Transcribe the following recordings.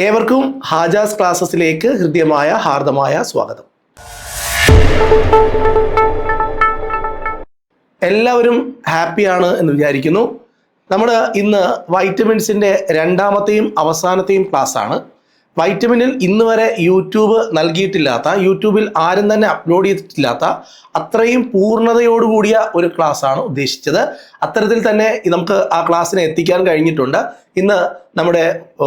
ഏവർക്കും ഹാജാസ് ക്ലാസ്സസിലേക്ക് ഹൃദ്യമായ ഹാർദമായ സ്വാഗതം. എല്ലാവരും ഹാപ്പിയാണ് എന്ന് വിചാരിക്കുന്നു. നമ്മൾ ഇന്ന് വൈറ്റമിൻസിൻ്റെ രണ്ടാമത്തെയും അവസാനത്തെയും ക്ലാസ്സാണ്. വൈറ്റമിനിൽ ഇന്ന് വരെ യൂട്യൂബ് നൽകിയിട്ടില്ലാത്ത, യൂട്യൂബിൽ ആരും തന്നെ അപ്ലോഡ് ചെയ്തിട്ടില്ലാത്ത അത്രയും പൂർണ്ണതയോടുകൂടിയ ഒരു ക്ലാസ്സാണ് ഉദ്ദേശിച്ചത്. അത്തരത്തിൽ തന്നെ നമുക്ക് ആ ക്ലാസ്സിനെ എത്തിക്കാൻ കഴിഞ്ഞിട്ടുണ്ട്. ഇന്ന് നമ്മുടെ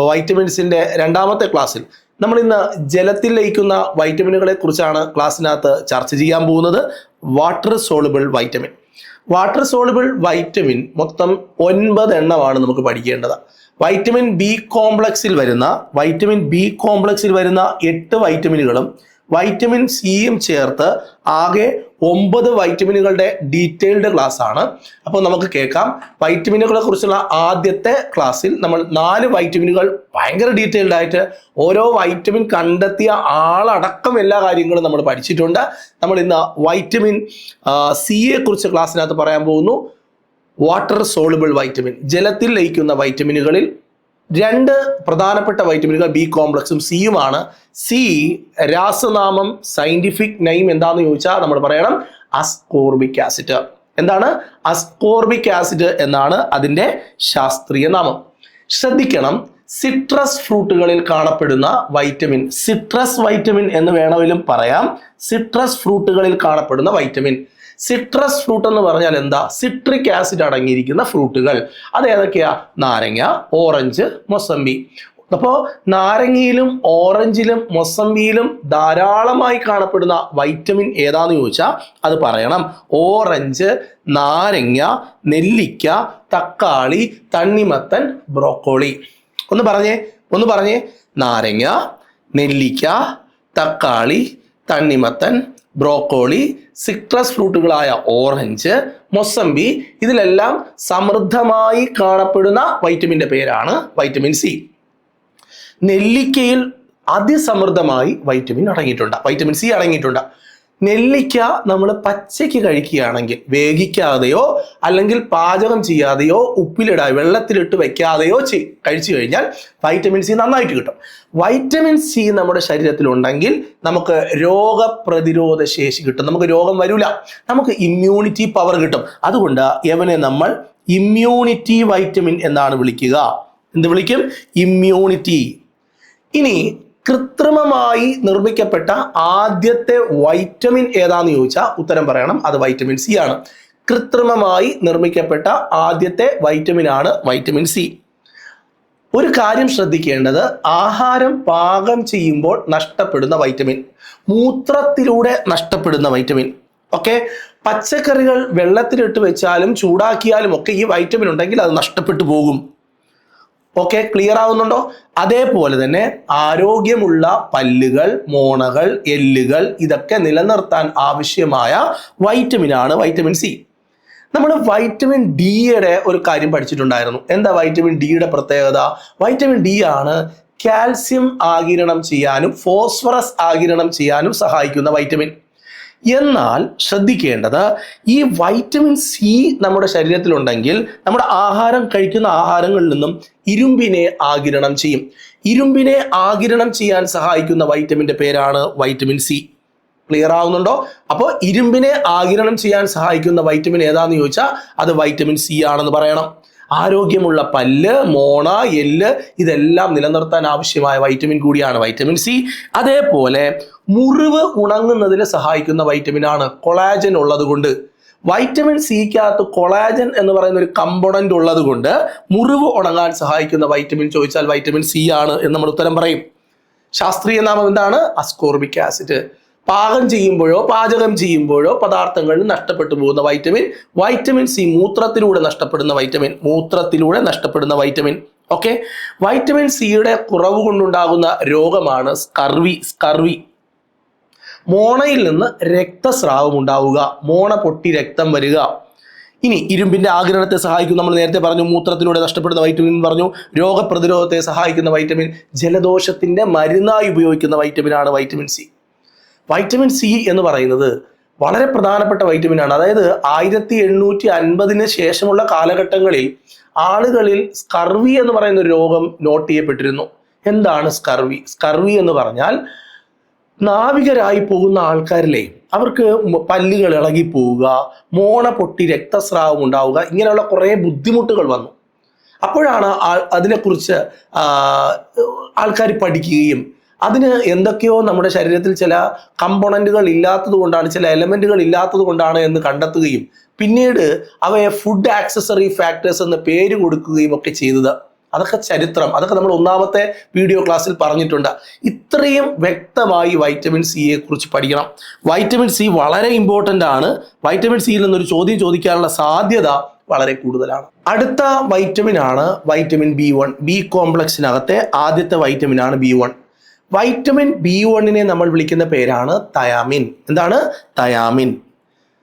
വൈറ്റമിൻസിൻ്റെ രണ്ടാമത്തെ ക്ലാസ്സിൽ നമ്മൾ ഇന്ന് ജലത്തിൽ ലയിക്കുന്ന വൈറ്റമിനുകളെ കുറിച്ചാണ് ക്ലാസ്സിനകത്ത് ചർച്ച ചെയ്യാൻ പോകുന്നത്. Water soluble vitamin. Water soluble vitamin മൊത്തം 9 എണ്ണമാണ് നമുക്ക് പഠിക്കേണ്ടത്. വൈറ്റമിൻ ബി കോംപ്ലക്സിൽ വരുന്ന 8 വൈറ്റമിനുകളും വൈറ്റമിൻ സിയും ചേർത്ത് ആകെ 9 വൈറ്റമിനുകളുടെ ഡീറ്റെയിൽഡ് ക്ലാസ് ആണ്. അപ്പോൾ നമുക്ക് കേൾക്കാം. വൈറ്റമിനുകളെ കുറിച്ചുള്ള ആദ്യത്തെ ക്ലാസ്സിൽ നമ്മൾ 4 വൈറ്റമിനുകൾ ഭയങ്കര ഡീറ്റെയിൽഡ് ആയിട്ട് ഓരോ വൈറ്റമിൻ കണ്ടെത്തിയ ആളടക്കം എല്ലാ കാര്യങ്ങളും നമ്മൾ പഠിച്ചിട്ടുണ്ട്. നമ്മൾ ഇന്ന് വൈറ്റമിൻ സിയെ കുറിച്ച് ക്ലാസ്സിനകത്ത് പറയാൻ പോകുന്നു. വാട്ടർ സോളുബിൾ വൈറ്റമിൻ, ജലത്തിൽ ലയിക്കുന്ന വൈറ്റമിനുകളിൽ 2 പ്രധാനപ്പെട്ട വൈറ്റമിനുകൾ ബി കോംപ്ലക്സും സിയുമാണ്. സി രാസനാമം, സയന്റിഫിക് നെയിം എന്താണെന്ന് ചോദിച്ചാൽ നമ്മൾ പറയണം അസ്കോർബിക് ആസിഡ്. എന്താണ്? അസ്കോർബിക് ആസിഡ് എന്നാണ് അതിൻ്റെ ശാസ്ത്രീയ നാമം. ശ്രദ്ധിക്കണം, സിട്രസ് ഫ്രൂട്ടുകളിൽ കാണപ്പെടുന്ന വൈറ്റമിൻ, സിട്രസ് വൈറ്റമിൻ എന്ന് വേണമെങ്കിലും പറയാം. സിട്രസ് ഫ്രൂട്ടുകളിൽ കാണപ്പെടുന്ന വൈറ്റമിൻ. സിട്രസ് ഫ്രൂട്ട് എന്ന് പറഞ്ഞാൽ എന്താ? സിട്രിക് ആസിഡ് അടങ്ങിയിരിക്കുന്ന ഫ്രൂട്ടുകൾ. അത് ഏതൊക്കെയാ? നാരങ്ങ, ഓറഞ്ച്, മൊസമ്പി. അപ്പോൾ നാരങ്ങയിലും ഓറഞ്ചിലും മൊസമ്പിയിലും ധാരാളമായി കാണപ്പെടുന്ന വൈറ്റമിൻ ഏതാന്ന് ചോദിച്ചാൽ അത് പറയണം. ഓറഞ്ച്, നാരങ്ങ, നെല്ലിക്ക, തക്കാളി, തണ്ണിമത്തൻ, ബ്രോക്കോളി. ഒന്ന് പറഞ്ഞേ. നാരങ്ങ, നെല്ലിക്ക, തക്കാളി, തണ്ണിമത്തൻ, ബ്രോക്കോളി, സിട്രസ് ഫ്രൂട്ടുകളായ ഓറഞ്ച്, മൊസമ്പി, ഇതിലെല്ലാം സമൃദ്ധമായി കാണപ്പെടുന്ന വൈറ്റമിൻ്റെ പേരാണ് വൈറ്റമിൻ സി. നെല്ലിക്കയിൽ അതിസമൃദ്ധമായി വൈറ്റമിൻ സി അടങ്ങിയിട്ടുണ്ട്. നെല്ലിക്ക നമ്മൾ പച്ചയ്ക്ക് കഴിക്കുകയാണെങ്കിൽ, വേവിക്കാതെയോ അല്ലെങ്കിൽ പാചകം ചെയ്യാതെയോ ഉപ്പിലിടാതെ വെള്ളത്തിലിട്ട് വെക്കാതെയോ കഴിച്ചു കഴിഞ്ഞാൽ വൈറ്റമിൻ സി നന്നായിട്ട് കിട്ടും. വൈറ്റമിൻ സി നമ്മുടെ ശരീരത്തിലുണ്ടെങ്കിൽ നമുക്ക് രോഗപ്രതിരോധ ശേഷി കിട്ടും. നമുക്ക് രോഗം വരില്ല, നമുക്ക് ഇമ്മ്യൂണിറ്റി പവർ കിട്ടും. അതുകൊണ്ട് യവനെ നമ്മൾ ഇമ്മ്യൂണിറ്റി വൈറ്റമിൻ എന്നാണ് വിളിക്കുക. എന്ത് വിളിക്കും? ഇമ്മ്യൂണിറ്റി. ഇനി കൃത്രിമമായി നിർമ്മിക്കപ്പെട്ട ആദ്യത്തെ വൈറ്റമിൻ ഏതാന്ന് ചോദിച്ചാൽ ഉത്തരം പറയണം, അത് വൈറ്റമിൻ സി ആണ്. കൃത്രിമമായി നിർമ്മിക്കപ്പെട്ട ആദ്യത്തെ വൈറ്റമിൻ ആണ് വൈറ്റമിൻ സി. ഒരു കാര്യം ശ്രദ്ധിക്കേണ്ടത്, ആഹാരം പാകം ചെയ്യുമ്പോൾ നഷ്ടപ്പെടുന്ന വൈറ്റമിൻ, മൂത്രത്തിലൂടെ നഷ്ടപ്പെടുന്ന വൈറ്റമിൻ. ഓക്കെ, പച്ചക്കറികൾ വെള്ളത്തിലിട്ട് വെച്ചാലും ചൂടാക്കിയാലും ഒക്കെ ഈ വൈറ്റമിൻ ഉണ്ടെങ്കിൽ അത് നഷ്ടപ്പെട്ടു പോകും. ഓക്കെ, ക്ലിയർ ആവുന്നുണ്ടോ? അതേപോലെ തന്നെ ആരോഗ്യമുള്ള പല്ലുകൾ, മോണകൾ, എല്ലുകൾ ഇതൊക്കെ നിലനിർത്താൻ ആവശ്യമായ വൈറ്റമിനാണ് വൈറ്റമിൻ സി. നമ്മൾ വൈറ്റമിൻ ഡിയുടെ ഒരു കാര്യം പഠിച്ചിട്ടുണ്ടായിരുന്നു. എന്താ വൈറ്റമിൻ ഡിയുടെ പ്രത്യേകത? വൈറ്റമിൻ ഡി ആണ് കാൽസ്യം ആഗിരണം ചെയ്യാനും ഫോസ്ഫറസ് ആഗിരണം ചെയ്യാനും സഹായിക്കുന്ന വൈറ്റമിൻ. എന്നാൽ ശ്രദ്ധിക്കേണ്ടത്, ഈ വൈറ്റമിൻ സി നമ്മുടെ ശരീരത്തിലുണ്ടെങ്കിൽ നമ്മുടെ കഴിക്കുന്ന ആഹാരങ്ങളിൽ നിന്നും ഇരുമ്പിനെ ആഗിരണം ചെയ്യും. ഇരുമ്പിനെ ആഗിരണം ചെയ്യാൻ സഹായിക്കുന്ന വൈറ്റമിൻ്റെ പേരാണ് വൈറ്റമിൻ സി. ക്ലിയർ ആവുന്നുണ്ടോ? അപ്പോൾ ഇരുമ്പിനെ ആഗിരണം ചെയ്യാൻ സഹായിക്കുന്ന വൈറ്റമിൻ ഏതാന്ന് ചോദിച്ചാൽ അത് വൈറ്റമിൻ സി ആണെന്ന് പറയണം. ആരോഗ്യമുള്ള പല്ല്, മോണ, എല്ല് ഇതെല്ലാം നിലനിർത്താൻ ആവശ്യമായ വൈറ്റമിൻ കൂടിയാണ് വൈറ്റമിൻ സി. അതേപോലെ മുറിവ് ഉണങ്ങുന്നതിന് സഹായിക്കുന്ന വൈറ്റമിനാണ് കൊളാജൻ ഉള്ളത് കൊണ്ട്. വൈറ്റമിൻ സിക്കകത്ത് കൊളാജൻ എന്ന് പറയുന്ന ഒരു കമ്പോണന്റ് ഉള്ളത് കൊണ്ട് മുറിവ് ഉണങ്ങാൻ സഹായിക്കുന്ന വൈറ്റമിൻ ചോദിച്ചാൽ വൈറ്റമിൻ സി ആണ് എന്ന് നമ്മൾ ഉത്തരം പറയും. ശാസ്ത്രീയ നാമം എന്താണ്? Ascorbic acid. പാചകം ചെയ്യുമ്പോഴോ പദാർത്ഥങ്ങളിൽ നഷ്ടപ്പെട്ടു പോകുന്ന വൈറ്റമിൻ സി. മൂത്രത്തിലൂടെ നഷ്ടപ്പെടുന്ന വൈറ്റമിൻ. ഓക്കെ, വൈറ്റമിൻ സിയുടെ കുറവ് കൊണ്ടുണ്ടാകുന്ന രോഗമാണ് സ്കർവി. മോണയിൽ നിന്ന് രക്തസ്രാവം ഉണ്ടാവുക, മോണ പൊട്ടി രക്തം വരിക. ഇനി ഇരുമ്പിന്റെ ആഗിരണത്തെ സഹായിക്കും, നമ്മൾ നേരത്തെ പറഞ്ഞു. മൂത്രത്തിലൂടെ നഷ്ടപ്പെടുന്ന വൈറ്റമിൻ പറഞ്ഞു. രോഗപ്രതിരോധത്തെ സഹായിക്കുന്ന വൈറ്റമിൻ, ജലദോഷത്തിന്റെ മരുന്നായി ഉപയോഗിക്കുന്ന വൈറ്റമിനാണ് വൈറ്റമിൻ സി. വൈറ്റമിൻ സി എന്ന് പറയുന്നത് വളരെ പ്രധാനപ്പെട്ട വൈറ്റമിനാണ്. അതായത് 1850 ശേഷമുള്ള കാലഘട്ടങ്ങളിൽ ആളുകളിൽ സ്കർവി എന്ന് പറയുന്ന ഒരു രോഗം നോട്ട് ചെയ്യപ്പെട്ടിരുന്നു. എന്താണ് സ്കർവി? സ്കർവി എന്ന് പറഞ്ഞാൽ നാവികരായി പോകുന്ന ആൾക്കാരിലെ അവർക്ക് പല്ലുകൾ ഇളകി പോവുക, മോണ പൊട്ടി രക്തസ്രാവം ഉണ്ടാവുക, ഇങ്ങനെയുള്ള കുറേ ബുദ്ധിമുട്ടുകൾ വന്നു. അപ്പോഴാണ് അതിനെക്കുറിച്ച് ആൾക്കാർ പഠിക്കുകയും അതിന് എന്തൊക്കെയോ നമ്മുടെ ശരീരത്തിൽ ചില കമ്പോണന്റുകൾ ഇല്ലാത്തത് കൊണ്ടാണ്, ചില എലമെന്റുകൾ ഇല്ലാത്തത് കൊണ്ടാണ് എന്ന് കണ്ടെത്തുകയും പിന്നീട് അവയെ ഫുഡ് ആക്സസറി ഫാക്ടേഴ്സ് എന്ന് പേര് കൊടുക്കുകയും ഒക്കെ ചെയ്തത്. അതൊക്കെ ചരിത്രം, അതൊക്കെ നമ്മൾ ഒന്നാമത്തെ വീഡിയോ ക്ലാസ്സിൽ പറഞ്ഞിട്ടുണ്ട്. ഇത്രയും വ്യക്തമായി വൈറ്റമിൻ സിയെ കുറിച്ച് പഠിക്കണം. വൈറ്റമിൻ സി വളരെ ഇമ്പോർട്ടൻ്റ് ആണ്. വൈറ്റമിൻ സിയിൽ നിന്നൊരു ചോദ്യം ചോദിക്കാനുള്ള സാധ്യത വളരെ കൂടുതലാണ്. അടുത്ത വൈറ്റമിൻ ആണ് വൈറ്റമിൻ B1. ബി കോംപ്ലക്സിനകത്തെ ആദ്യത്തെ വൈറ്റമിൻ ആണ് B1. വൈറ്റമിൻ B1നെ നമ്മൾ വിളിക്കുന്ന പേരാണ് തയാമിൻ. എന്താണ്? തയാമിൻ.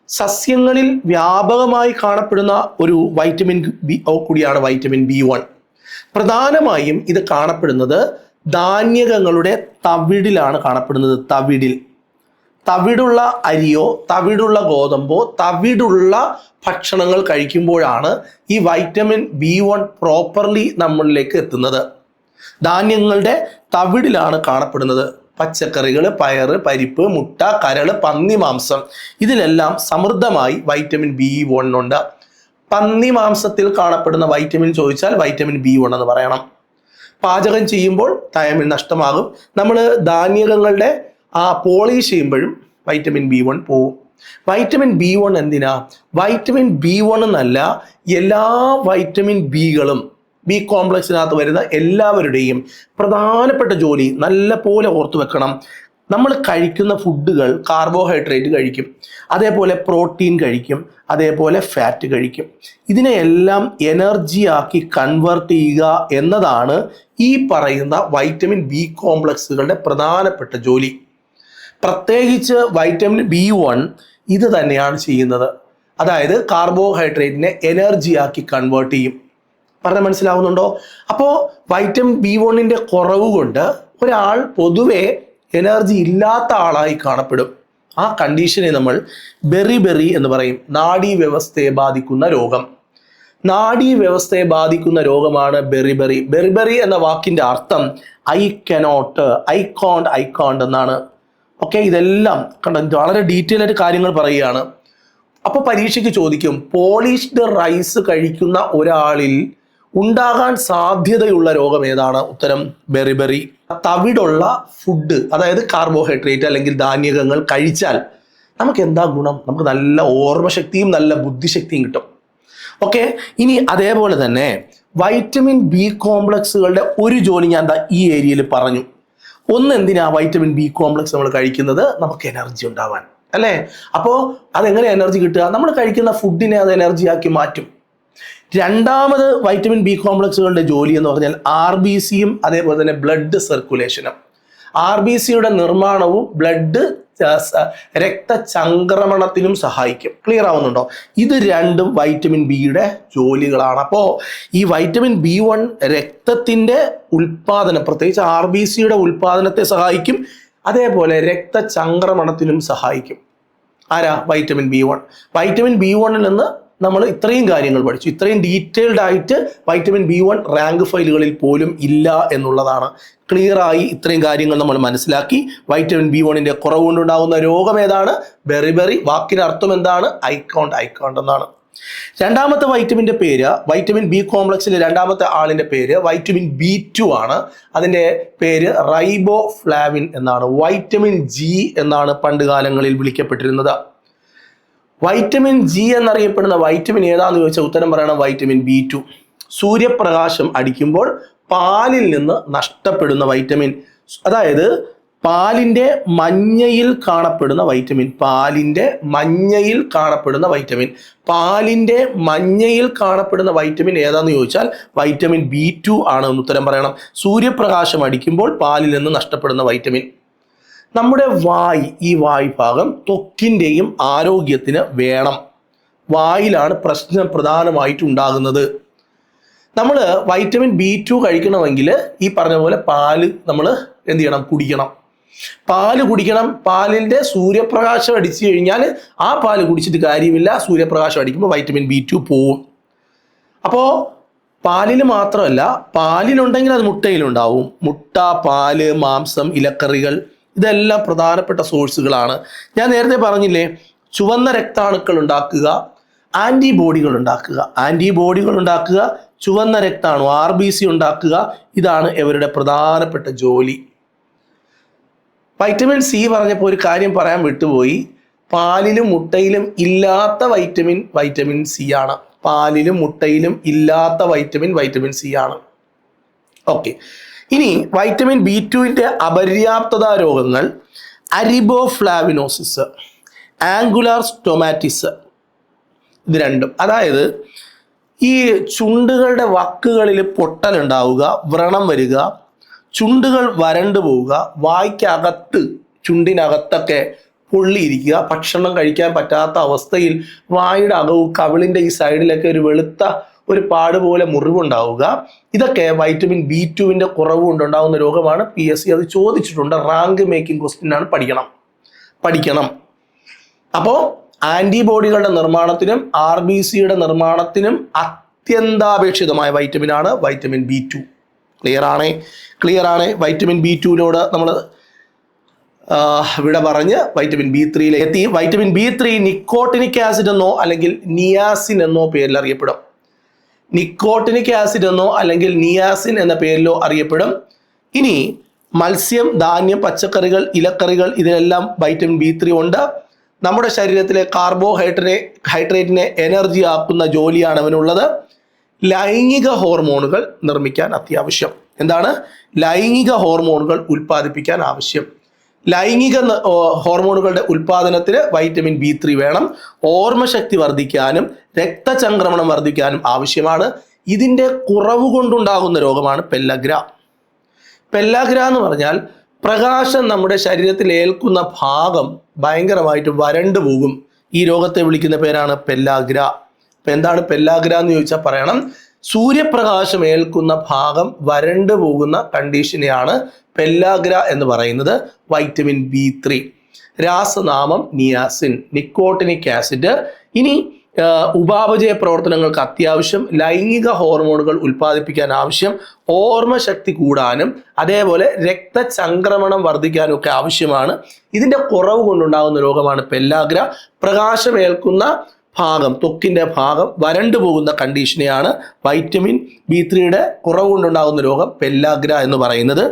സസ്യങ്ങളിൽ വ്യാപകമായി കാണപ്പെടുന്ന ഒരു വൈറ്റമിൻ കൂടിയാണ് വൈറ്റമിൻ B1. പ്രധാനമായും ഇത് കാണപ്പെടുന്നത് ധാന്യകങ്ങളുടെ തവിടിലാണ് കാണപ്പെടുന്നത്. തവിടുള്ള അരിയോ തവിടുള്ള ഗോതമ്പോ തവിടുള്ള ഭക്ഷണങ്ങൾ കഴിക്കുമ്പോഴാണ് ഈ വൈറ്റമിൻ B1 പ്രോപ്പർലി നമ്മളിലേക്ക് എത്തുന്നത്. ധാന്യങ്ങളുടെ തവിടിലാണ് കാണപ്പെടുന്നത്. പച്ചക്കറികൾ, പയറ്, പരിപ്പ്, മുട്ട, കരള്, പന്നി മാംസം, ഇതിലെല്ലാം സമൃദ്ധമായി വൈറ്റമിൻ B1 ഉണ്ട്. പന്നി മാംസത്തിൽ കാണപ്പെടുന്ന വൈറ്റമിൻ ചോദിച്ചാൽ വൈറ്റമിൻ B1 എന്ന് പറയണം. പാചകം ചെയ്യുമ്പോൾ തയാമിൻ നഷ്ടമാകും. നമ്മൾ ധാന്യങ്ങളുടെ പോളിഷ് ചെയ്യുമ്പോഴും വൈറ്റമിൻ B1 പോവും. വൈറ്റമിൻ B1 എന്തിനാ? വൈറ്റമിൻ B1 എന്നല്ല, എല്ലാ വൈറ്റമിൻ ബികളും ബി കോംപ്ലക്സിനകത്ത് വരുന്ന എല്ലാവരുടെയും പ്രധാനപ്പെട്ട ജോലി നല്ല പോലെ ഓർത്തു വെക്കണം. നമ്മൾ കഴിക്കുന്ന ഫുഡുകൾ കാർബോഹൈഡ്രേറ്റ് കഴിക്കും, അതേപോലെ പ്രോട്ടീൻ കഴിക്കും, അതേപോലെ ഫാറ്റ് കഴിക്കും. ഇതിനെയെല്ലാം എനർജിയാക്കി കൺവേർട്ട് ചെയ്യുക എന്നതാണ് ഈ പറയുന്ന വൈറ്റമിൻ ബി കോംപ്ലക്സുകളുടെ പ്രധാനപ്പെട്ട ജോലി. പ്രത്യേകിച്ച് വൈറ്റമിൻ B1 ഇത് തന്നെയാണ് ചെയ്യുന്നത്. അതായത് കാർബോഹൈഡ്രേറ്റിനെ എനർജിയാക്കി കൺവേർട്ട് ചെയ്യും. പറഞ്ഞാൽ മനസ്സിലാവുന്നുണ്ടോ? അപ്പോൾ വൈറ്റമിൻ B1ന്റെ കുറവ് കൊണ്ട് ഒരാൾ പൊതുവെ എനർജി ഇല്ലാത്ത ആളായി കാണപ്പെടും. ആ കണ്ടീഷനെ നമ്മൾ ബെറിബെറി എന്ന് പറയും. നാഡീവ്യവസ്ഥയെ ബാധിക്കുന്ന രോഗം. നാഡീവ്യവസ്ഥയെ ബാധിക്കുന്ന രോഗമാണ് ബെറിബെറി. ബെറിബെറി എന്ന വാക്കിന്റെ അർത്ഥം ഐ കനോട്ട്, ഐ കോണ്ട് എന്നാണ്. ഓക്കെ, ഇതെല്ലാം കണ്ടോ, വളരെ ഡീറ്റെയിൽ ആയിട്ട് കാര്യങ്ങൾ പറയുകയാണ്. അപ്പോൾ പരീക്ഷയ്ക്ക് ചോദിക്കും, പോളിഷ്ഡ് റൈസ് കഴിക്കുന്ന ഒരാളിൽ ഉണ്ടാകാൻ സാധ്യതയുള്ള രോഗം ഏതാണ്? ഉത്തരം ബെറിബെറി. തവിടുള്ള ഫുഡ്, അതായത് കാർബോഹൈഡ്രേറ്റ് അല്ലെങ്കിൽ ധാന്യകങ്ങൾ കഴിച്ചാൽ നമുക്ക് എന്താ ഗുണം? നമുക്ക് നല്ല ഓർമ്മശക്തിയും നല്ല ബുദ്ധിശക്തിയും കിട്ടും. ഓക്കെ, ഇനി അതേപോലെ തന്നെ വൈറ്റമിൻ ബി കോംപ്ലക്സുകളുടെ ഒരു ജോലി ഞാൻ ഈ ഏരിയയിൽ പറഞ്ഞു. ഒന്ന്, എന്തിനാ വൈറ്റമിൻ ബി കോംപ്ലക്സ് നമ്മൾ കഴിക്കുന്നത്? നമുക്ക് എനർജി ഉണ്ടാവാൻ, അല്ലേ? അപ്പോൾ അതെങ്ങനെ എനർജി കിട്ടുക? നമ്മൾ കഴിക്കുന്ന ഫുഡിനെ അത് എനർജിയാക്കി മാറ്റും. രണ്ടാമത് വൈറ്റമിൻ ബി കോംപ്ലക്സുകളുടെ ജോലി എന്ന് പറഞ്ഞാൽ RBCയും അതേപോലെ തന്നെ ബ്ലഡ് സർക്കുലേഷനും. RBCയുടെ നിർമ്മാണവും ബ്ലഡ് രക്തചംക്രമണത്തിനും സഹായിക്കും. ക്ലിയർ ആവുന്നുണ്ടോ? ഇത് രണ്ടും വൈറ്റമിൻ ബിയുടെ ജോലികളാണ്. അപ്പോൾ ഈ വൈറ്റമിൻ B1 രക്തത്തിൻ്റെ ഉൽപാദനം, പ്രത്യേകിച്ച് RBCയുടെ ഉൽപാദനത്തെ സഹായിക്കും. അതേപോലെ രക്തചംക്രമണത്തിനും സഹായിക്കും. ആരാ? Vitamin B1. വൈറ്റമിൻ B1ൽ നിന്ന് നമ്മൾ ഇത്രയും കാര്യങ്ങൾ പഠിച്ചു. ഇത്രയും ഡീറ്റെയിൽഡ് ആയിട്ട് വൈറ്റമിൻ B1 റാങ്ക് ഫയലുകളിൽ പോലും ഇല്ല എന്നുള്ളതാണ്. ക്ലിയറായി ഇത്രയും കാര്യങ്ങൾ നമ്മൾ മനസ്സിലാക്കി. വൈറ്റമിൻ B1ന്റെ കുറവ് കൊണ്ടുണ്ടാകുന്ന രോഗം ഏതാണ്? ബെറിബെറി. വാക്കിന് അർത്ഥം എന്താണ്? ഐക്കോണ്ട് എന്നാണ്. രണ്ടാമത്തെ വൈറ്റമിൻ്റെ പേര്, വൈറ്റമിൻ ബി കോംപ്ലക്സിലെ രണ്ടാമത്തെ ആളിൻ്റെ പേര് വൈറ്റമിൻ B2 ആണ്. അതിൻ്റെ പേര് റൈബോഫ്ലാവിൻ എന്നാണ്. വൈറ്റമിൻ G എന്നാണ് പണ്ട് കാലങ്ങളിൽ വിളിക്കപ്പെട്ടിരുന്നത്. വൈറ്റമിൻ G എന്നറിയപ്പെടുന്ന വൈറ്റമിൻ ഏതാണെന്ന് ചോദിച്ചാൽ ഉത്തരം പറയണം വൈറ്റമിൻ B2. സൂര്യപ്രകാശം അടിക്കുമ്പോൾ പാലിൽ നിന്ന് നഷ്ടപ്പെടുന്ന വൈറ്റമിൻ, അതായത് പാലിൻ്റെ മഞ്ഞയിൽ കാണപ്പെടുന്ന വൈറ്റമിൻ, പാലിൻ്റെ മഞ്ഞയിൽ കാണപ്പെടുന്ന വൈറ്റമിൻ ഏതാണെന്ന് ചോദിച്ചാൽ വൈറ്റമിൻ B2 ആണെന്ന് ഉത്തരം പറയണം. സൂര്യപ്രകാശം അടിക്കുമ്പോൾ പാലിൽ നിന്ന് നഷ്ടപ്പെടുന്ന വൈറ്റമിൻ. നമ്മുടെ ഈ വായ് ഭാഗം ത്വക്കിൻ്റെയും ആരോഗ്യത്തിന് വേണം. വായിലാണ് പ്രശ്നം പ്രധാനമായിട്ട് ഉണ്ടാകുന്നത്. നമ്മൾ വൈറ്റമിൻ B2 കഴിക്കണമെങ്കിൽ ഈ പറഞ്ഞ പോലെ പാല് നമ്മൾ എന്ത് ചെയ്യണം? കുടിക്കണം. പാല് കുടിക്കണം. പാലിൻ്റെ സൂര്യപ്രകാശം അടിച്ചു കഴിഞ്ഞാൽ ആ പാല് കുടിച്ചിട്ട് കാര്യമില്ല. സൂര്യപ്രകാശം അടിക്കുമ്പോൾ വൈറ്റമിൻ B2 പോവും. അപ്പോൾ പാലിൽ മാത്രമല്ല, പാലിലുണ്ടെങ്കിൽ അത് മുട്ടയിലുണ്ടാവും. മുട്ട, പാല്, മാംസം, ഇലക്കറികൾ ഇതെല്ലാം പ്രധാനപ്പെട്ട സോഴ്സുകളാണ്. ഞാൻ നേരത്തെ പറഞ്ഞില്ലേ, ചുവന്ന രക്താണുക്കൾ ഉണ്ടാക്കുക, ആൻറ്റിബോഡികൾ ഉണ്ടാക്കുക, ചുവന്ന രക്താണു RBC ഉണ്ടാക്കുക, ഇതാണ് ഇവരുടെ പ്രധാനപ്പെട്ട ജോലി. വൈറ്റമിൻ സി പറഞ്ഞപ്പോൾ ഒരു കാര്യം പറയാൻ വിട്ടുപോയി. പാലിലും മുട്ടയിലും ഇല്ലാത്ത വൈറ്റമിൻ സി ആണ്. പാലിലും മുട്ടയിലും ഇല്ലാത്ത വൈറ്റമിൻ സി ആണ്. ഓക്കെ, ഇനി വൈറ്റമിൻ B2ന്റെ അപര്യാപ്തത രോഗങ്ങൾ അരിബോഫ്ലാവിനോസിസ്, ആംഗുലാർ സ്റ്റൊമാറ്റിസ്, ഇത് രണ്ടും. അതായത് ഈ ചുണ്ടുകളുടെ വക്കുകളിൽ പൊട്ടലുണ്ടാവുക, വ്രണം വരിക, ചുണ്ടുകൾ വരണ്ടു പോവുക, വായ്ക്കകത്ത് ചുണ്ടിനകത്തൊക്കെ പൊള്ളിയിരിക്കുക, ഭക്ഷണം കഴിക്കാൻ പറ്റാത്ത അവസ്ഥയിൽ വായുടെ അകവും കവിളിൻ്റെ ഈ സൈഡിലൊക്കെ ഒരു വെളുത്ത ഒരു പാട് പോലെ മുറിവുണ്ടാവുക, ഇതൊക്കെ വൈറ്റമിൻ B2ന്റെ കുറവ് കൊണ്ടുണ്ടാകുന്ന രോഗമാണ്. PSC അത് ചോദിച്ചിട്ടുണ്ട്. റാങ്ക് മേക്കിംഗ് ക്വസ്റ്റ്യൻ ആണ്. പഠിക്കണം. അപ്പോൾ ആൻറ്റിബോഡികളുടെ നിർമ്മാണത്തിനും RBCയുടെ നിർമ്മാണത്തിനും അത്യന്താപേക്ഷിതമായ വൈറ്റമിനാണ് വൈറ്റമിൻ B2. ക്ലിയർ ആണ്. വൈറ്റമിൻ B2നോട് നമ്മൾ ഇവിടെ പറഞ്ഞ് വൈറ്റമിൻ B3 എത്തി. വൈറ്റമിൻ B3 നിക്കോട്ടിനിക് ആസിഡ് എന്നോ അല്ലെങ്കിൽ നിയാസിൻ എന്നോ പേരിൽ അറിയപ്പെടും. നിക്കോട്ടിനിക് ആസിഡ് എന്നോ അല്ലെങ്കിൽ നിയാസിൻ എന്ന പേരിലോ അറിയപ്പെടും. ഇനി മത്സ്യം, ധാന്യം, പച്ചക്കറികൾ, ഇലക്കറികൾ ഇതിലെല്ലാം വൈറ്റമിൻ B3 ഉണ്ട്. നമ്മുടെ ശരീരത്തിലെ കാർബോഹൈഡ്രേറ്റിനെ എനർജി ആക്കുന്ന ജോലിയാണ് അവനുള്ളത്. ലൈംഗിക ഹോർമോണുകൾ നിർമ്മിക്കാൻ അത്യാവശ്യം. എന്താണ്? ലൈംഗിക ഹോർമോണുകൾ ഉൽപ്പാദിപ്പിക്കാൻ ആവശ്യം. ലൈംഗിക ഹോർമോണുകളുടെ ഉൽപ്പാദനത്തിന് വൈറ്റമിൻ B3 വേണം. ഓർമ്മശക്തി വർദ്ധിക്കാനും രക്തചംക്രമണം വർദ്ധിക്കാനും ആവശ്യമാണ്. ഇതിൻ്റെ കുറവ് കൊണ്ടുണ്ടാകുന്ന രോഗമാണ് പെല്ലഗ്ര. പെല്ലഗ്ര എന്ന് പറഞ്ഞാൽ പ്രകാശം നമ്മുടെ ശരീരത്തിൽ ഏൽക്കുന്ന ഭാഗം ഭയങ്കരമായിട്ട് വരണ്ടു പോകും. ഈ രോഗത്തെ വിളിക്കുന്ന പേരാണ് പെല്ലാഗ്ര. അപ്പം എന്താണ് പെല്ലാഗ്ര എന്ന് ചോദിച്ചാൽ പറയണം, സൂര്യപ്രകാശം ഏൽക്കുന്ന ഭാഗം വരണ്ടു പോകുന്ന കണ്ടീഷനെയാണ് പെല്ലാഗ്ര എന്ന് പറയുന്നത്. വൈറ്റമിൻ B3, രാസനാമം നിയാസിൻ, നിക്കോട്ടിനിക് ആസിഡ്. ഇനി ഉപാപചയ പ്രവർത്തനങ്ങൾക്ക് അത്യാവശ്യം, ലൈംഗിക ഹോർമോണുകൾ ഉൽപ്പാദിപ്പിക്കാൻ ആവശ്യം, ഓർമ്മശക്തി കൂടാനും അതേപോലെ രക്തചംക്രമണം വർദ്ധിക്കാനും ഒക്കെ ആവശ്യമാണ്. ഇതിൻ്റെ കുറവ് കൊണ്ടുണ്ടാകുന്ന രോഗമാണ് പെല്ലാഗ്ര. പ്രകാശമേൽക്കുന്ന ഭാഗം, ത്വക്കിൻ്റെ ഭാഗം വരണ്ടു പോകുന്ന കണ്ടീഷനെയാണ് വൈറ്റമിൻ B3യുടെ കുറവ് കൊണ്ടുണ്ടാകുന്ന രോഗം പെല്ലാഗ്ര എന്ന് പറയുന്നത്.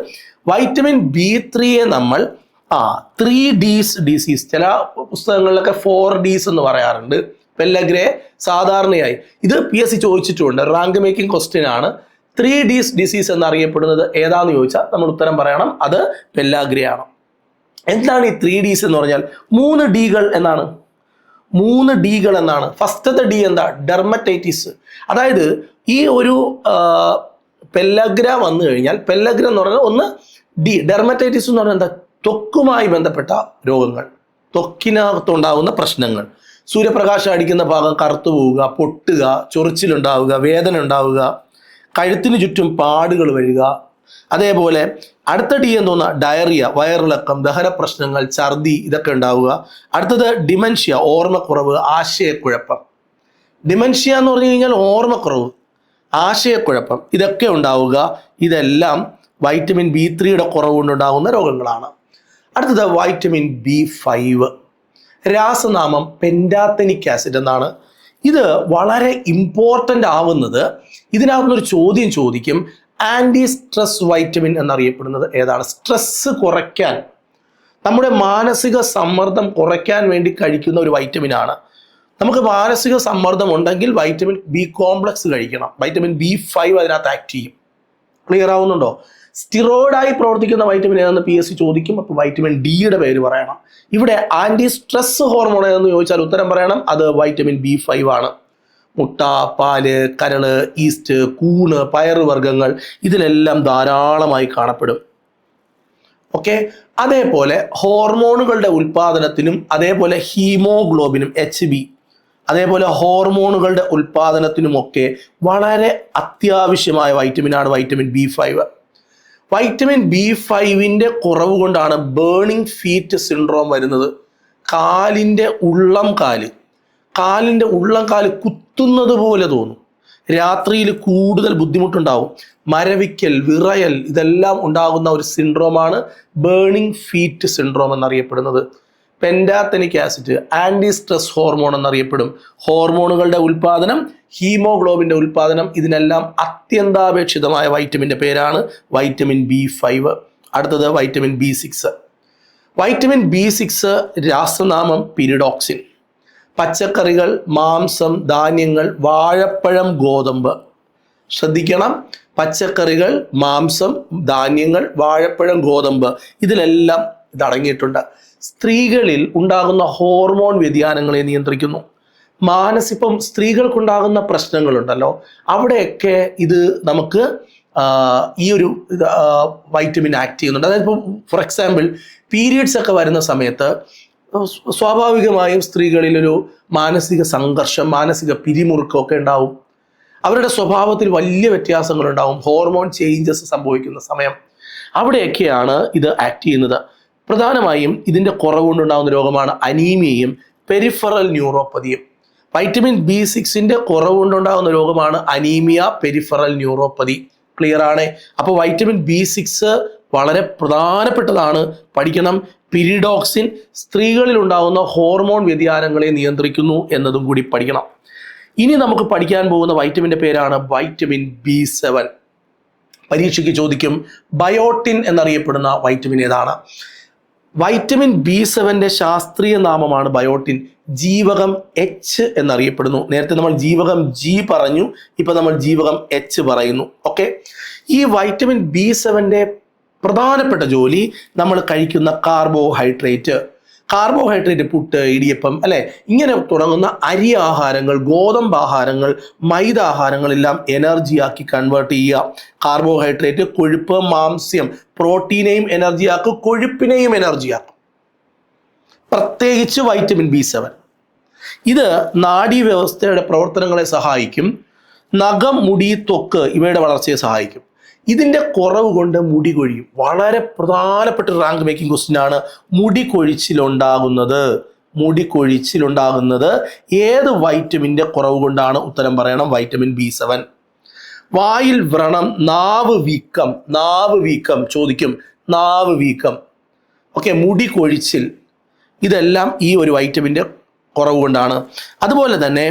വൈറ്റമിൻ B3യെ നമ്മൾ 3Ds ഡിസീസ്, ചില പുസ്തകങ്ങളിലൊക്കെ 4Ds എന്ന് പറയാറുണ്ട്. പെല്ലഗ്രയെ സാധാരണയായി ഇത് PSC ചോദിച്ചിട്ടുണ്ട്. റാങ്ക് മേക്കിംഗ് ക്വസ്റ്റ്യൻ ആണ്. 3Ds ഡിസീസ് എന്നറിയപ്പെടുന്നത് ഏതാന്ന് ചോദിച്ചാൽ നമ്മൾ ഉത്തരം പറയണം, അത് പെല്ലാഗ്രയാണ്. എന്താണ് ഈ 3Ds എന്ന് പറഞ്ഞാൽ? 3 Dകൾ എന്നാണ്. 3 Dകൾ എന്നാണ്. ഫസ്റ്റത്തെ D എന്താ? ഡെർമറ്റൈറ്റിസ്. അതായത് ഈ ഒരു പെല്ലഗ്ര വന്നു കഴിഞ്ഞാൽ, പെല്ലഗ്ര എന്ന് പറഞ്ഞാൽ ഒന്ന് D. ഡെർമറ്റൈറ്റിസ് എന്ന് പറഞ്ഞാൽ എന്താ? ത്വക്കുമായി ബന്ധപ്പെട്ട രോഗങ്ങൾ, ത്വക്കിനകത്തുണ്ടാകുന്ന പ്രശ്നങ്ങൾ. സൂര്യപ്രകാശം അടിക്കുന്ന ഭാഗം കറുത്തു പോവുക, പൊട്ടുക, ചൊറിച്ചിലുണ്ടാവുക, വേദന ഉണ്ടാവുക, കഴുത്തിന് ചുറ്റും പാടുകൾ വരിക. അതേപോലെ അടുത്ത D എന്തോന്നാ? ഡയറിയ, വയറിളക്കം, ദഹന പ്രശ്നങ്ങൾ, ഛർദി, ഇതൊക്കെ ഉണ്ടാവുക. അടുത്തത് ഡിമെൻഷ്യ, ഓർമ്മക്കുറവ്, ആശയക്കുഴപ്പം. ഡിമെൻഷ്യ എന്ന് പറഞ്ഞു കഴിഞ്ഞാൽ ഓർമ്മക്കുറവ്, ആശയക്കുഴപ്പം, ഇതൊക്കെ ഉണ്ടാവുക. ഇതെല്ലാം വൈറ്റമിൻ B3യുടെ കുറവ് കൊണ്ടുണ്ടാകുന്ന രോഗങ്ങളാണ്. അടുത്തത് വൈറ്റമിൻ B5, രാസനാമം പെൻറ്റാത്തനിക് ആസിഡ് എന്നാണ്. ഇത് വളരെ ഇമ്പോർട്ടൻ്റ് ആവുന്നത്, ഇതിനകത്തുനിന്നൊരു ചോദ്യം ചോദിക്കും, ആൻറ്റി സ്ട്രെസ് വൈറ്റമിൻ എന്നറിയപ്പെടുന്നത് ഏതാണ്? സ്ട്രെസ് കുറയ്ക്കാൻ, നമ്മുടെ മാനസിക സമ്മർദ്ദം കുറയ്ക്കാൻ വേണ്ടി കഴിക്കുന്ന ഒരു വൈറ്റമിനാണ്. നമുക്ക് മാനസിക സമ്മർദ്ദം ഉണ്ടെങ്കിൽ വൈറ്റമിൻ B കോംപ്ലക്സ് കഴിക്കണം. വൈറ്റമിൻ B5 അതിനകത്ത് ആക്ട് ചെയ്യും. ക്ലിയർ ആവുന്നുണ്ടോ? സ്റ്റിറോയിഡായി പ്രവർത്തിക്കുന്ന വൈറ്റമിൻ ഏതെന്ന് PSC ചോദിക്കും. അപ്പോൾ വൈറ്റമിൻ Dയുടെ പേര് പറയണം. ഇവിടെ ആൻറ്റി സ്ട്രെസ് ഹോർമോൺ ഏതെന്ന് ചോദിച്ചാൽ ഉത്തരം പറയണം, അത് വൈറ്റമിൻ B5 ആണ്. മുട്ട, പാല്, കരള്, ഈസ്റ്റ്, കൂണ്, പയറുവർഗ്ഗങ്ങൾ ഇതിലെല്ലാം ധാരാളമായി കാണപ്പെടും. ഓക്കെ, അതേപോലെ ഹോർമോണുകളുടെ ഉൽപ്പാദനത്തിനും അതേപോലെ ഹീമോഗ്ലോബിനും HB, അതേപോലെ ഹോർമോണുകളുടെ ഉൽപ്പാദനത്തിനുമൊക്കെ വളരെ അത്യാവശ്യമായ വൈറ്റമിനാണ് വൈറ്റമിൻ B5. വൈറ്റമിൻ B5ൻ്റെ കുറവ് കൊണ്ടാണ് ബേണിംഗ് ഫീറ്റ് സിൻഡ്രോം വരുന്നത്. കാലിൻ്റെ ഉള്ളം കാല് കുത്തുന്നത് പോലെ തോന്നും. രാത്രിയിൽ കൂടുതൽ ബുദ്ധിമുട്ടുണ്ടാവും, മരവിക്കൽ, വിറയൽ, ഇതെല്ലാം ഉണ്ടാകുന്ന ഒരു സിൻഡ്രോമാണ് ബേണിംഗ് ഫീറ്റ് സിൻഡ്രോം എന്നറിയപ്പെടുന്നത്. പെൻഡാത്തനിക് ആസിഡ് ആൻറ്റി സ്ട്രെസ് ഹോർമോൺ എന്നറിയപ്പെടും. ഹോർമോണുകളുടെ ഉൽപ്പാദനം, ഹീമോഗ്ലോബിൻ്റെ ഉൽപ്പാദനം, ഇതിനെല്ലാം അത്യന്താപേക്ഷിതമായ വൈറ്റമിൻ്റെ പേരാണ് വൈറ്റമിൻ B5. അടുത്തത് vitamin B6. Vitamin B6 രാസനാമം pyridoxine. പച്ചക്കറികൾ, മാംസം, ധാന്യങ്ങൾ, വാഴപ്പഴം, ഗോതമ്പ്. ശ്രദ്ധിക്കണം, പച്ചക്കറികൾ, മാംസം, ധാന്യങ്ങൾ, വാഴപ്പഴം, ഗോതമ്പ്, ഇതിലെല്ലാം ഇതടങ്ങിയിട്ടുണ്ട്. സ്ത്രീകളിൽ ഉണ്ടാകുന്ന ഹോർമോൺ വ്യതിയാനങ്ങളെ നിയന്ത്രിക്കുന്നു. മാനസികം, സ്ത്രീകൾക്കുണ്ടാകുന്ന പ്രശ്നങ്ങളുണ്ടല്ലോ, അവിടെയൊക്കെ ഇത് നമുക്ക് ഈ ഒരു വൈറ്റമിൻ ആക്ട് ചെയ്യുന്നുണ്ട്. അതായത് ഇപ്പോൾ ഫോർ എക്സാമ്പിൾ പീരിയഡ്സ് ഒക്കെ വരുന്ന സമയത്ത് സ്വാഭാവികമായും സ്ത്രീകളിലൊരു മാനസിക സംഘർഷം, മാനസിക പിരിമുറുക്കമൊക്കെ ഉണ്ടാവും. അവരുടെ സ്വഭാവത്തിൽ വലിയ വ്യത്യാസങ്ങളുണ്ടാവും, ഹോർമോൺ ചേഞ്ചസ് സംഭവിക്കുന്ന സമയം. അവിടെയൊക്കെയാണ് ഇത് ആക്ട് ചെയ്യുന്നത്. പ്രധാനമായും ഇതിൻ്റെ കുറവുകൊണ്ടുണ്ടാകുന്ന രോഗമാണ് അനീമിയയും പെരിഫറൽ ന്യൂറോപ്പതിയും. വൈറ്റമിൻ B6 കുറവുകൊണ്ടുണ്ടാകുന്ന രോഗമാണ് അനീമിയ, പെരിഫറൽ ന്യൂറോപ്പതി. ക്ലിയർ ആണ്? അപ്പോൾ വൈറ്റമിൻ B6 വളരെ പ്രധാനപ്പെട്ടതാണ്, പഠിക്കണം. പിരിഡോക്സിൻ സ്ത്രീകളിൽ ഉണ്ടാകുന്ന ഹോർമോൺ വ്യതിയാനങ്ങളെ നിയന്ത്രിക്കുന്നു എന്നതും കൂടി പഠിക്കണം. ഇനി നമുക്ക് പഠിക്കാൻ പോകുന്ന വൈറ്റമിൻ്റെ പേരാണ് വൈറ്റമിൻ B7. പരീക്ഷയ്ക്ക് ചോദിക്കും, ബയോട്ടിൻ എന്നറിയപ്പെടുന്ന വൈറ്റമിൻ ഏതാണ്? വൈറ്റമിൻ B7 ശാസ്ത്രീയ നാമമാണ് ബയോട്ടിൻ. ജീവകം H എന്നറിയപ്പെടുന്നു. നേരത്തെ നമ്മൾ ജീവകം G പറഞ്ഞു, ഇപ്പൊ നമ്മൾ ജീവകം H പറയുന്നു. ഓക്കെ, ഈ വൈറ്റമിൻ B7 പ്രധാനപ്പെട്ട ജോലി നമ്മൾ കഴിക്കുന്ന കാർബോഹൈഡ്രേറ്റ്, പുട്ട്, ഇടിയപ്പം, അല്ലെ, ഇങ്ങനെ തുടങ്ങുന്ന അരി ആഹാരങ്ങൾ, ഗോതമ്പ് ആഹാരങ്ങൾ, മൈദ ആഹാരങ്ങളെല്ലാം എനർജിയാക്കി കൺവേർട്ട് ചെയ്യുക. കാർബോഹൈഡ്രേറ്റ്, കൊഴുപ്പ്, മാംസ്യം, പ്രോട്ടീനെയും എനർജിയാക്കും, കൊഴുപ്പിനെയും എനർജിയാക്കും. പ്രത്യേകിച്ച് വൈറ്റമിൻ B7 ഇത് നാഡീവ്യവസ്ഥയുടെ പ്രവർത്തനങ്ങളെ സഹായിക്കും. നഖം, മുടി, ത്വക്ക് ഇവയുടെ വളർച്ചയെ സഹായിക്കും. ഇതിൻ്റെ കുറവ് കൊണ്ട് മുടി കൊഴിയും. വളരെ പ്രധാനപ്പെട്ട റാങ്ക് മേക്കിംഗ് ക്വസ്റ്റ്യൻ ആണ്. മുടി കൊഴിച്ചിലുണ്ടാകുന്നത് ഏത് വൈറ്റമിൻ്റെ കുറവ് കൊണ്ടാണ്? ഉത്തരം പറയണം, വൈറ്റമിൻ B7. വായിൽ വ്രണം, നാവ് വീക്കം ചോദിക്കും, നാവ് വീക്കം. ഓക്കെ, മുടി കൊഴിച്ചിൽ, ഇതെല്ലാം ഈ ഒരു വൈറ്റമിൻ്റെ കുറവ് കൊണ്ടാണ്. അതുപോലെ തന്നെ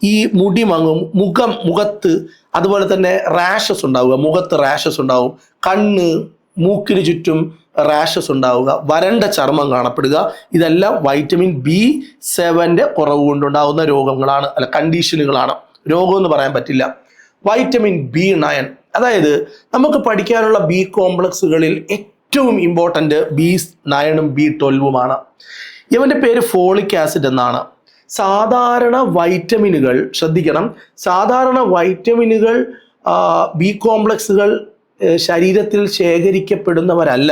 ഈ മുടി മങ്ങും, മുഖത്ത് അതുപോലെ തന്നെ റാഷസ് ഉണ്ടാവുക, മുഖത്ത് റാഷസ് ഉണ്ടാവും, കണ്ണ്, മൂക്കിന് ചുറ്റും റാഷസ് ഉണ്ടാവുക, വരണ്ട ചർമ്മം കാണപ്പെടുക, ഇതെല്ലാം വൈറ്റമിൻ B7 കുറവ് കൊണ്ടുണ്ടാകുന്ന രോഗങ്ങളാണ്, അല്ല കണ്ടീഷനുകളാണ്. രോഗമെന്ന് പറയാൻ പറ്റില്ല. വൈറ്റമിൻ B9, അതായത് നമുക്ക് പഠിക്കാനുള്ള B കോംപ്ലക്സുകളിൽ ഏറ്റവും ഇമ്പോർട്ടൻ്റ് B9ഉം B12ഉമാണ്. ഇവൻ്റെ പേര് ഫോളിക് ആസിഡ് എന്നാണ്. സാധാരണ വൈറ്റമിനുകൾ, ശ്രദ്ധിക്കണം, സാധാരണ വൈറ്റമിനുകൾ B കോംപ്ലക്സുകൾ ശരീരത്തിൽ ശേഖരിക്കപ്പെടുന്നവരല്ല.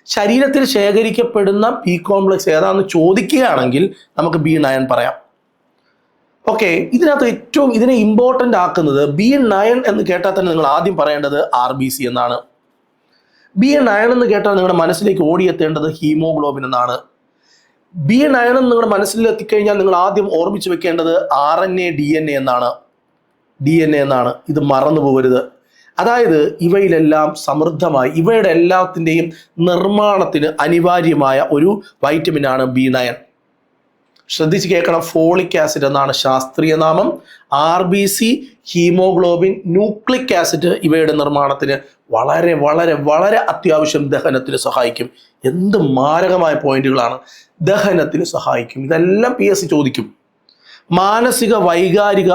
ശരീരത്തിൽ ശേഖരിക്കപ്പെടുന്ന B കോംപ്ലക്സ് ഏതാണെന്ന് ചോദിക്കുകയാണെങ്കിൽ നമുക്ക് B9 പറയാം. ഓക്കെ, ഇതിനകത്ത് ഏറ്റവും ഇതിനെ ഇമ്പോർട്ടൻ്റ് ആക്കുന്നത് B9 എന്ന് കേട്ടാൽ തന്നെ നിങ്ങൾ ആദ്യം പറയേണ്ടത് RBC എന്നാണ്. B9 എന്ന് കേട്ടാൽ നിങ്ങളുടെ മനസ്സിലേക്ക് ഓടിയെത്തേണ്ടത് ഹീമോഗ്ലോബിൻ എന്നാണ്. B9 നിങ്ങളുടെ മനസ്സിൽ എത്തിക്കഴിഞ്ഞാൽ നിങ്ങൾ ആദ്യം ഓർമ്മിച്ച് വെക്കേണ്ടത് RNA, DNA എന്നാണ്. ഇത് മറന്നു പോകരുത്. അതായത് ഇവയിലെല്ലാം സമൃദ്ധമായി, ഇവയുടെ എല്ലാത്തിൻ്റെയും നിർമ്മാണത്തിന് അനിവാര്യമായ ഒരു വൈറ്റമിനാണ് B9. ശ്രദ്ധിച്ച് കേൾക്കണം, ഫോളിക് ആസിഡ് എന്നാണ് ശാസ്ത്രീയ നാമം. RBC, ഹീമോഗ്ലോബിൻ, ന്യൂക്ലിക് ആസിഡ് ഇവയുടെ നിർമ്മാണത്തിന് വളരെ വളരെ വളരെ അത്യാവശ്യം, ദഹനത്തിന് സഹായിക്കും. എന്ത് മാരകമായ പോയിന്റുകളാണ്! ദഹനത്തിന് സഹായിക്കും. ഇതെല്ലാം PSC ചോദിക്കും. മാനസിക വൈകാരിക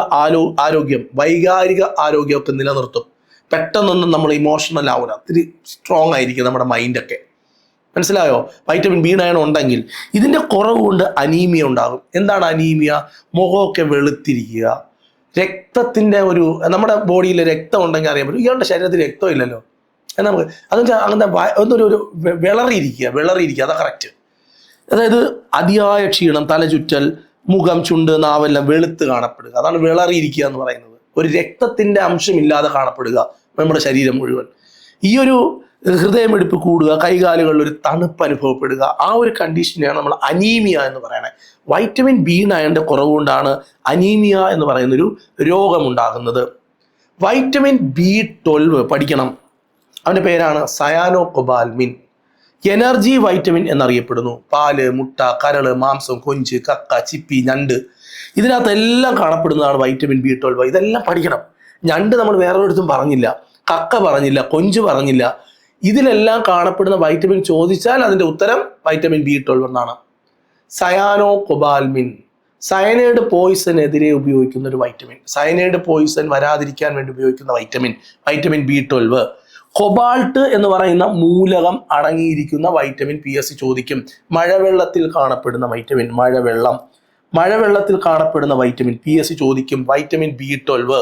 ആരോഗ്യമൊക്കെ നിലനിർത്തും. പെട്ടെന്നൊന്നും നമ്മൾ ഇമോഷണൽ ആവില്ല, ഒത്തിരി സ്ട്രോങ് ആയിരിക്കും നമ്മുടെ മൈൻഡൊക്കെ. മനസ്സിലായോ? വൈറ്റമിൻ B9 ഉണ്ടെങ്കിൽ. ഇതിൻ്റെ കുറവ് കൊണ്ട് അനീമിയ ഉണ്ടാകും. എന്താണ് അനീമിയ? മുഖമൊക്കെ വെളുത്തിരിക്കുക, രക്തത്തിൻ്റെ നമ്മുടെ ബോഡിയിൽ രക്തം ഉണ്ടെങ്കിൽ അറിയാൻ പറ്റും. ഇയാളുടെ ശരീരത്തിൽ രക്തം ഇല്ലല്ലോ, നമുക്ക് അതെന്ന് വെച്ചാൽ അങ്ങനത്തെ ഒരു വിളറിയിരിക്കുക, അതാ കറക്റ്റ്. അതായത് അതിയായ ക്ഷീണം, തലചുറ്റൽ, മുഖം, ചുണ്ട്, നാവെല്ലാം വെളുത്ത് കാണപ്പെടുക, അതാണ് വിളറിയിരിക്കുക എന്ന് പറയുന്നത്. ഒരു രക്തത്തിൻ്റെ അംശമില്ലാതെ കാണപ്പെടുക നമ്മുടെ ശരീരം മുഴുവൻ. ഈ ഒരു ഹൃദയമിടിപ്പ് കൂടുക, കൈകാലുകളിൽ ഒരു തണുപ്പ് അനുഭവപ്പെടുക, ആ ഒരു കണ്ടീഷനെയാണ് നമ്മൾ അനീമിയ എന്ന് പറയുന്നത്. വൈറ്റമിൻ B9 കുറവ് കൊണ്ടാണ് അനീമിയ എന്ന് പറയുന്നൊരു രോഗമുണ്ടാകുന്നത്. വൈറ്റമിൻ B12 പഠിക്കണം, അവൻ്റെ പേരാണ് സയാനോകൊബാൽമിൻ. എനർജി വൈറ്റമിൻ എന്നറിയപ്പെടുന്നു. പാല്, മുട്ട, കരള്, മാംസം, കൊഞ്ച്, കക്ക, ചിപ്പി, ഞണ്ട്, ഇതിനകത്തെല്ലാം കാണപ്പെടുന്നതാണ് വൈറ്റമിൻ B12. ഇതെല്ലാം പഠിക്കണം. ഞണ്ട് നമ്മൾ വേറൊരിടത്തും പറഞ്ഞില്ല, കക്ക പറഞ്ഞില്ല, കൊഞ്ച് പറഞ്ഞില്ല. ഇതിലെല്ലാം കാണപ്പെടുന്ന വൈറ്റമിൻ ചോദിച്ചാൽ അതിൻ്റെ ഉത്തരം വൈറ്റമിൻ B12 എന്നാണ്. സയാനോകൊബാൽമിൻ സയനൈഡ് പോയിസനെതിരെ ഉപയോഗിക്കുന്ന ഒരു വൈറ്റമിൻ. സയനൈഡ് പോയിസൺ വരാതിരിക്കാൻ വേണ്ടി ഉപയോഗിക്കുന്ന വൈറ്റമിൻ B12. കൊബാൾട്ട് എന്ന് പറയുന്ന മൂലകം അടങ്ങിയിരിക്കുന്ന വൈറ്റമിൻ PSC ചോദിക്കും. മഴവെള്ളത്തിൽ കാണപ്പെടുന്ന വൈറ്റമിൻ, മഴവെള്ളത്തിൽ കാണപ്പെടുന്ന വൈറ്റമിൻ PSC ചോദിക്കും. Vitamin B12.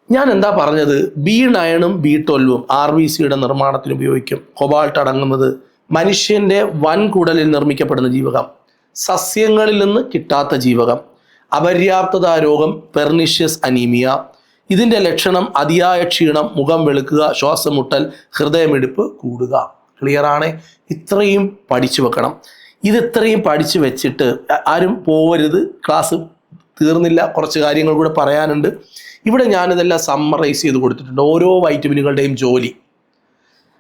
ഞാൻ എന്താ പറഞ്ഞത്? B9 B12 RBCയുടെ നിർമ്മാണത്തിന് ഉപയോഗിക്കും. കൊബാൾട്ട് അടങ്ങുന്നത് മനുഷ്യന്റെ വൻകുടലിൽ നിർമ്മിക്കപ്പെടുന്ന ജീവകം, സസ്യങ്ങളിൽ നിന്ന് കിട്ടാത്ത ജീവകം, അപര്യാപ്തത രോഗം, പെർനിഷ്യസ് അനീമിയ. ഇതിൻ്റെ ലക്ഷണം അതിയായ ക്ഷീണം, മുഖം വെളുക്കുക, ശ്വാസം മുട്ടൽ, ഹൃദയമിടിപ്പ് കൂടുക. ക്ലിയറാണ്? ഇത്രയും പഠിച്ചു വെക്കണം. ഇത്രയും പഠിച്ചു വെച്ചിട്ട് ആരും പോകരുത്. ക്ലാസ് തീർന്നില്ല, കുറച്ച് കാര്യങ്ങൾ കൂടെ പറയാനുണ്ട്. ഇവിടെ ഞാനിതെല്ലാം സമ്മറൈസ് ചെയ്ത് കൊടുത്തിട്ടുണ്ട്, ഓരോ വൈറ്റമിനുകളുടെയും ജോലി.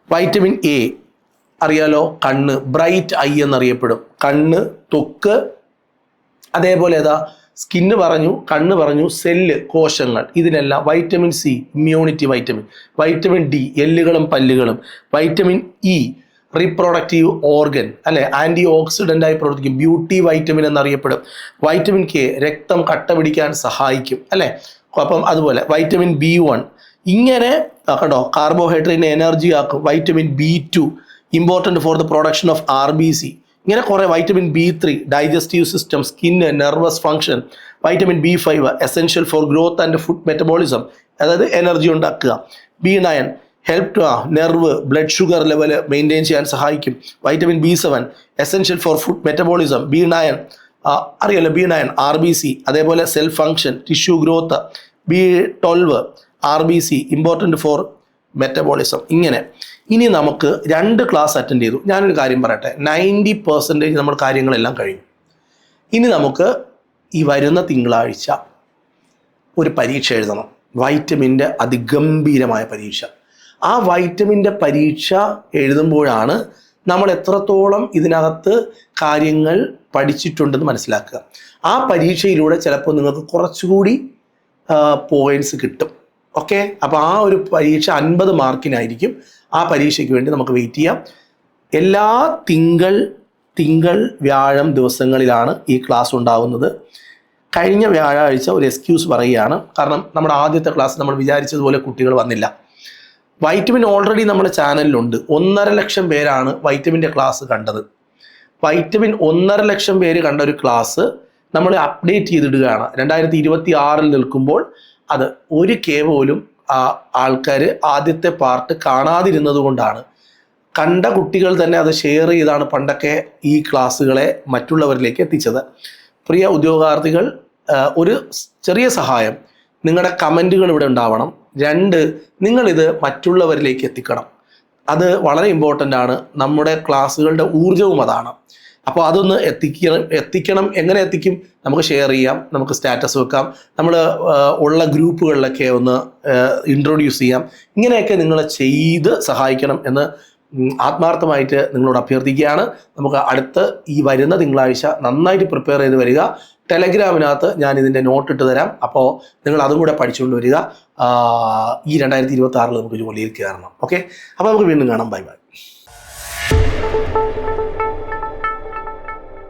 വൈറ്റമിൻ A അറിയാലോ, കണ്ണ്, ബ്രൈറ്റ് ഐ എന്നറിയപ്പെടും. കണ്ണ്, ത്വക്ക്, അതേപോലെ സ്കിന്ന് പറഞ്ഞു, കണ്ണ് പറഞ്ഞു, സെല്ല്, കോശങ്ങൾ, ഇതിനെല്ലാം. Vitamin C immunity vitamin. Vitamin D എല്ലുകളും പല്ലുകളും. വൈറ്റമിൻ E റീപ്രൊഡക്റ്റീവ് ഓർഗൻ, അല്ലെ, ആൻറ്റി ഓക്സിഡൻ്റായി പ്രവർത്തിക്കും, ബ്യൂട്ടി വൈറ്റമിൻ എന്നറിയപ്പെടും. വൈറ്റമിൻ K രക്തം കട്ട പിടിക്കാൻ സഹായിക്കും, അല്ലേ. അപ്പം അതുപോലെ വൈറ്റമിൻ B1 ഇങ്ങനെ കണ്ടോ, കാർബോഹൈഡ്രേറ്റിനെ എനർജി ആക്കും. Vitamin B2 important for the production of RBC. ഇങ്ങനെ കുറേ. Vitamin B3 digestive system, skin, nervous function. Vitamin B5 essential for growth and food metabolism, അതായത് എനർജി ഉണ്ടാക്കുക. B9 help to nerve, blood sugar level maintain ചെയ്യാൻ സഹായിക്കും. Vitamin B7 essential for food metabolism. B9 അറിയാലോ, B9 RBC, അതേപോലെ cell function, tissue growth. B12 RBC important for metabolism. ഇനി നമുക്ക് 2 class attend ചെയ്തു. ഞാനൊരു കാര്യം പറയട്ടെ, 90% നമ്മൾ കാര്യങ്ങളെല്ലാം കഴിഞ്ഞു. ഇനി നമുക്ക് ഈ വരുന്ന തിങ്കളാഴ്ച ഒരു പരീക്ഷ എഴുതണം, വൈറ്റമിൻ്റെ അതിഗംഭീരമായ പരീക്ഷ. ആ വൈറ്റമിൻ്റെ പരീക്ഷ എഴുതുമ്പോഴാണ് നമ്മൾ എത്രത്തോളം ഇതിനകത്ത് കാര്യങ്ങൾ പഠിച്ചിട്ടുണ്ടെന്ന് മനസ്സിലാക്കുക. ആ പരീക്ഷയിലൂടെ ചിലപ്പോൾ നിങ്ങൾക്ക് കുറച്ചുകൂടി പോയിൻറ്റ്സ് കിട്ടും. ഓക്കെ, അപ്പോൾ ആ ഒരു പരീക്ഷ 50 മാർക്കിനായിരിക്കും. ആ പരീക്ഷയ്ക്ക് വേണ്ടി നമുക്ക് വെയിറ്റ് ചെയ്യാം. എല്ലാ തിങ്കൾ വ്യാഴം ദിവസങ്ങളിലാണ് ഈ ക്ലാസ് ഉണ്ടാകുന്നത്. കഴിഞ്ഞ വ്യാഴാഴ്ച ഒരു എക്സ്ക്യൂസ് പറയുകയാണ്, കാരണം നമ്മുടെ ആദ്യത്തെ ക്ലാസ് നമ്മൾ വിചാരിച്ചതുപോലെ കുട്ടികൾ വന്നില്ല. വൈറ്റമിൻ ഓൾറെഡി നമ്മുടെ ചാനലിലുണ്ട്. 1.5 ലക്ഷം പേരാണ് വൈറ്റമിൻ്റെ ക്ലാസ് കണ്ടത്. വൈറ്റമിൻ 1.5 ലക്ഷം പേര് കണ്ട ഒരു ക്ലാസ് നമ്മൾ അപ്ഡേറ്റ് ചെയ്തിടുകയാണ്. 2026 നിൽക്കുമ്പോൾ അത് 1K പോലും ആൾക്കാർ ആദ്യത്തെ പാർട്ട് കാണാതിരുന്നത് കൊണ്ടാണ്. കണ്ട കുട്ടികൾ തന്നെ അത് ഷെയർ ചെയ്താണ് പണ്ടൊക്കെ ഈ ക്ലാസ്സുകളെ മറ്റുള്ളവരിലേക്ക് എത്തിച്ചത്. പ്രിയ ഉദ്യോഗാർത്ഥികൾ, ഒരു ചെറിയ സഹായം, നിങ്ങളുടെ കമൻറ്റുകൾ ഇവിടെ ഉണ്ടാവണം. 2, നിങ്ങളിത് മറ്റുള്ളവരിലേക്ക് എത്തിക്കണം. അത് വളരെ ഇമ്പോർട്ടൻ്റ് ആണ്. നമ്മുടെ ക്ലാസ്സുകളുടെ ഊർജ്ജവും അതാണ്. അപ്പോൾ അതൊന്ന് എത്തിക്കണം. എങ്ങനെ എത്തിക്കും? നമുക്ക് ഷെയർ ചെയ്യാം, നമുക്ക് സ്റ്റാറ്റസ് വെക്കാം, നമ്മൾ ഉള്ള ഗ്രൂപ്പുകളിലൊക്കെ ഒന്ന് ഇൻട്രൊഡ്യൂസ് ചെയ്യാം. ഇങ്ങനെയൊക്കെ നിങ്ങൾ ചെയ്ത് സഹായിക്കണം എന്ന് ആത്മാർത്ഥമായിട്ട് നിങ്ങളോട് അഭ്യർത്ഥിക്കുകയാണ്. നമുക്ക് ഈ വരുന്ന തിങ്കളാഴ്ച നന്നായിട്ട് പ്രിപ്പയർ ചെയ്ത് വരിക. ടെലഗ്രാമിനകത്ത് ഞാൻ ഇതിൻ്റെ നോട്ട് ഇട്ട് തരാം. അപ്പോൾ നിങ്ങൾ അതും കൂടെ പഠിച്ചുകൊണ്ട് വരിക. ഈ 2026 നമുക്ക് ജോലിയിൽ കയറണം. ഓക്കെ, അപ്പോൾ നമുക്ക് വീണ്ടും കാണാം. Bye bye.